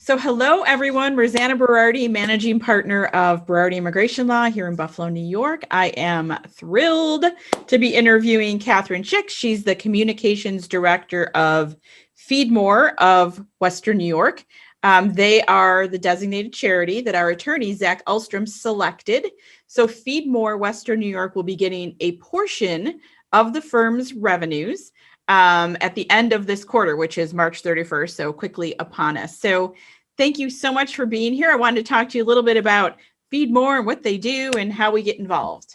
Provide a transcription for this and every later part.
So hello, everyone. Rosanna Berardi, Managing Partner of Berardi Immigration Law here in Buffalo, New York. I am thrilled to be interviewing Catherine Schick. She's the Communications Director of FeedMore of Western New York. They are the designated charity that our attorney, Zach Ulstrom, selected. So FeedMore Western New York will be getting a portion of the firm's revenues at the end of this quarter, which is March 31st, so quickly upon us. So thank you so much for being here. I wanted to talk to you a little bit about FeedMore and what they do and how we get involved.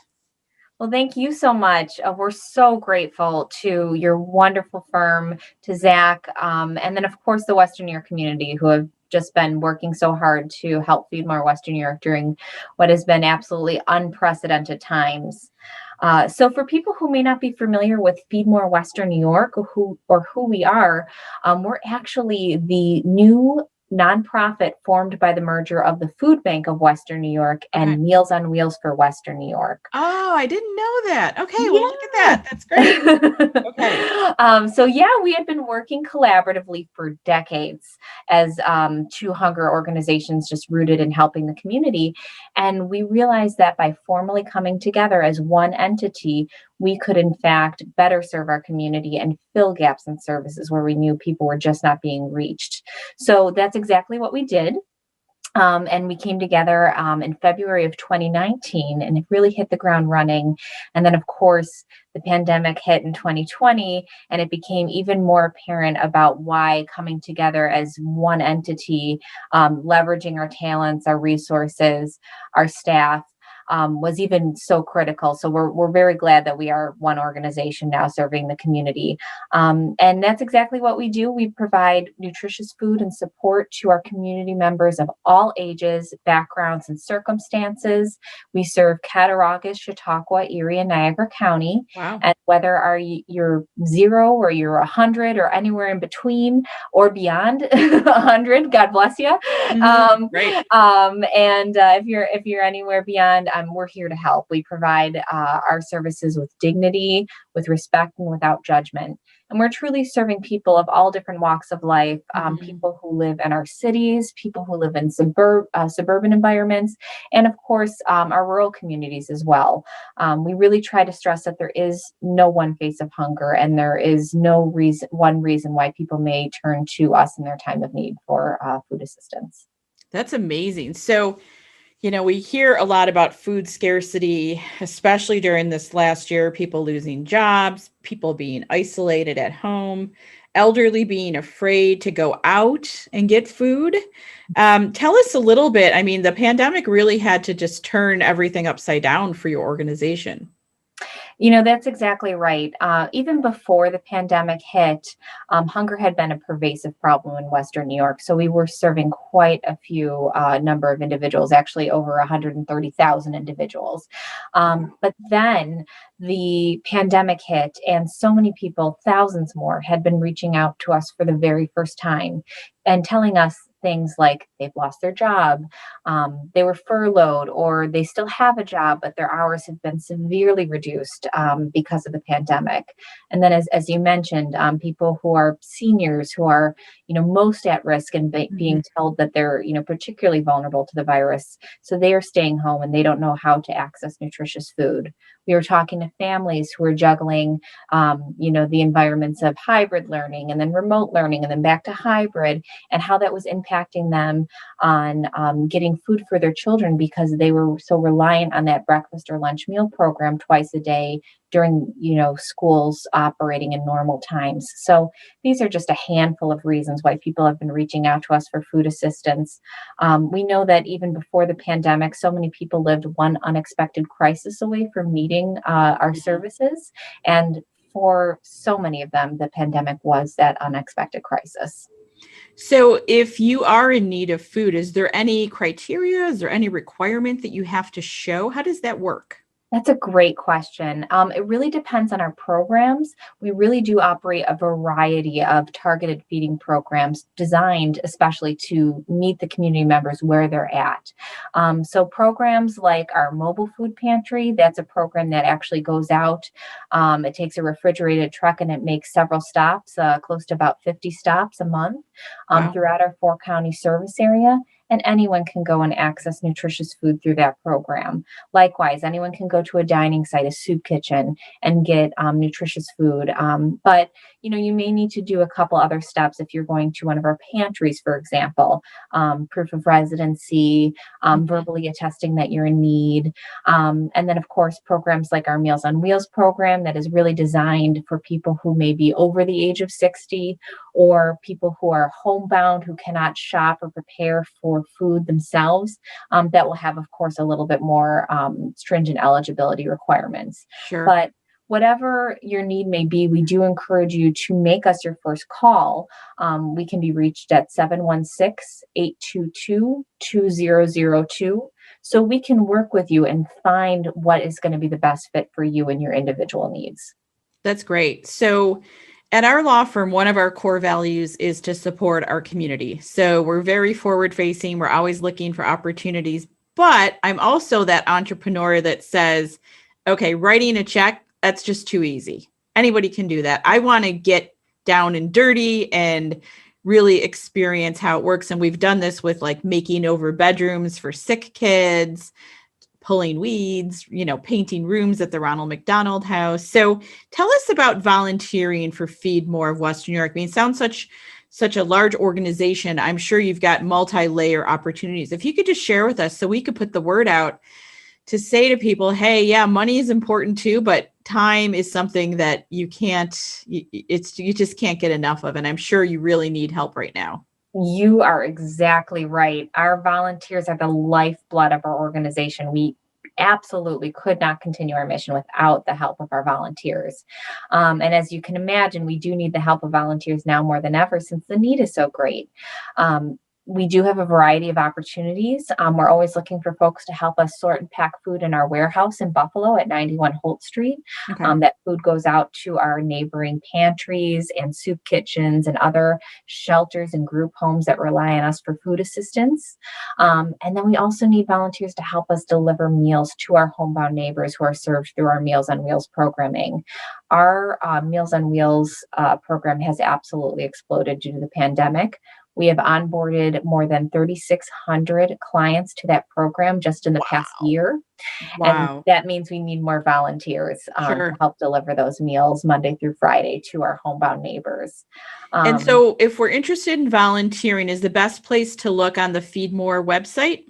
Well, thank you so much. We're so grateful to your wonderful firm, to Zach, and then, of course, the Western New York community who have just been working so hard to help feed more Western New York during what has been absolutely unprecedented times. So for people who may not be familiar with Feed More Western New York or who we are, we're actually the new nonprofit formed by the merger of the Food Bank of Western New York and Meals on Wheels for Western New York. Oh, I didn't know that. Okay, well, look at Yeah. that. That's great. Okay. So yeah, we had been working collaboratively for decades as two hunger organizations just rooted in helping the community. And we realized that by formally coming together as one entity, we could in fact better serve our community and fill gaps in services where we knew people were just not being reached. So that's exactly what we did. And we came together in February of 2019 and it really hit the ground running. And then, of course, the pandemic hit in 2020, and it became even more apparent about why coming together as one entity, leveraging our talents, our resources, our staff, was even so critical. So we're very glad that we are one organization now serving the community. And that's exactly what we do. We provide nutritious food and support to our community members of all ages, backgrounds, and circumstances. We serve Cattaraugus, Chautauqua, Erie, and Niagara County. Wow. And whether you're 0 or you're 100 or anywhere in between or beyond 100, God bless you. Great. And if you're anywhere beyond, we're here to help. We provide our services with dignity, with respect, and without judgment. And we're truly serving people of all different walks of life, people who live in our cities, people who live in suburban environments, and of course, our rural communities as well. We really try to stress that there is no one face of hunger, and there is no one reason why people may turn to us in their time of need for food assistance. That's amazing. So, we hear a lot about food scarcity, especially during this last year, people losing jobs, people being isolated at home, elderly being afraid to go out and get food. Tell us a little bit. I mean, the pandemic really had to just turn everything upside down for your organization. That's exactly right. Even before the pandemic hit, hunger had been a pervasive problem in Western New York. So we were serving quite a few number of individuals, actually over 130,000 individuals. But then the pandemic hit, and so many people, thousands more, had been reaching out to us for the very first time and telling us things like they've lost their job, they were furloughed, or they still have a job, but their hours have been severely reduced because of the pandemic. And then, as you mentioned, people who are seniors who are, most at risk and being told that they're, particularly vulnerable to the virus. So they are staying home and they don't know how to access nutritious food. We were talking to families who are juggling, the environments of hybrid learning and then remote learning and then back to hybrid, and how that was impacting them on getting food for their children because they were so reliant on that breakfast or lunch meal program twice a day during, schools operating in normal times. So these are just a handful of reasons why people have been reaching out to us for food assistance. We know that even before the pandemic, so many people lived one unexpected crisis away from needing our services. And for so many of them, the pandemic was that unexpected crisis. So if you are in need of food, is there any criteria? Is there any requirement that you have to show? How does that work? That's a great question. It really depends on our programs. We really do operate a variety of targeted feeding programs designed especially to meet the community members where they're at. So programs like our mobile food pantry, that's a program that actually goes out. It takes a refrigerated truck and it makes several stops, close to about 50 stops a month Wow. throughout our 4 county service area. And anyone can go and access nutritious food through that program. Likewise, anyone can go to a dining site, a soup kitchen, and get nutritious food. But you may need to do a couple other steps if you're going to one of our pantries, for example, proof of residency, Mhm. verbally attesting that you're in need, and then of course programs like our Meals on Wheels program that is really designed for people who may be over the age of 60 or people who are homebound who cannot shop or prepare for food themselves that will have, of course, a little bit more stringent eligibility requirements. Sure. But whatever your need may be, we do encourage you to make us your first call. We can be reached at 716-822-2002. So we can work with you and find what is going to be the best fit for you and your individual needs. That's great. So, at our law firm, one of our core values is to support our community. So, we're very forward facing, we're always looking for opportunities. But I'm also that entrepreneur that says, okay, writing a check, that's just too easy. Anybody can do that. I want to get down and dirty and really experience how it works. And we've done this with like making over bedrooms for sick kids, pulling weeds, painting rooms at the Ronald McDonald House. So tell us about volunteering for FeedMore of Western New York. I mean, it sounds such a large organization. I'm sure you've got multi-layer opportunities. If you could just share with us so we could put the word out to say to people, hey, yeah, money is important too, but time is something that you just can't get enough of. And I'm sure you really need help right now. You are exactly right. Our volunteers are the lifeblood of our organization. We absolutely could not continue our mission without the help of our volunteers. And as you can imagine, we do need the help of volunteers now more than ever since the need is so great. We do have a variety of opportunities. We're always looking for folks to help us sort and pack food in our warehouse in Buffalo at 91 Holt Street. Okay. That food goes out to our neighboring pantries and soup kitchens and other shelters and group homes that rely on us for food assistance. And then we also need volunteers to help us deliver meals to our homebound neighbors who are served through our Meals on Wheels programming. Our Meals on Wheels program has absolutely exploded due to the pandemic. We have onboarded more than 3,600 clients to that program just in the past Wow. year. And Wow. that means we need more volunteers to Sure. help deliver those meals Monday through Friday to our homebound neighbors. And Um, so if we're interested in volunteering, is the best place to look on the FeedMore website?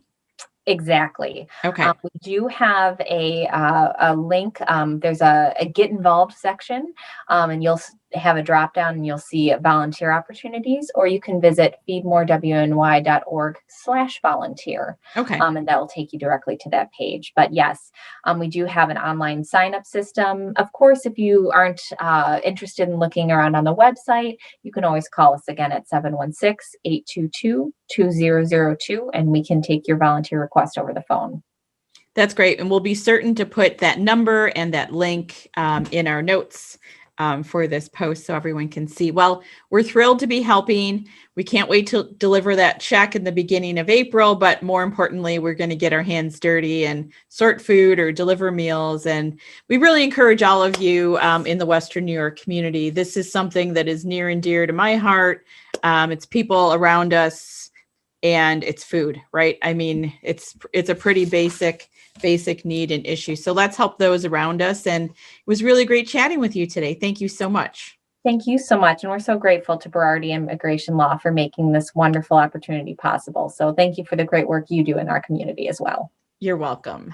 Exactly. Okay. We do have a link. There's a get involved section, and you'll have a drop down and you'll see volunteer opportunities, or you can visit feedmorewny.org/volunteer, Okay. and that will take you directly to that page. But yes, we do have an online sign up system. Of course, if you aren't interested in looking around on the website, you can always call us again at 716-822-2002, and we can take your volunteer request over the phone. That's great. And we'll be certain to put that number and that link in our notes for this post so everyone can see. Well, we're thrilled to be helping. We can't wait to deliver that check in the beginning of April, but more importantly, we're going to get our hands dirty and sort food or deliver meals. And we really encourage all of you in the Western New York community. This is something that is near and dear to my heart. It's people around us and it's food, right? I mean, it's a pretty basic need and issue. So let's help those around us. And it was really great chatting with you today. Thank you so much. Thank you so much. And we're so grateful to Berardi Immigration Law for making this wonderful opportunity possible. So thank you for the great work you do in our community as well. You're welcome.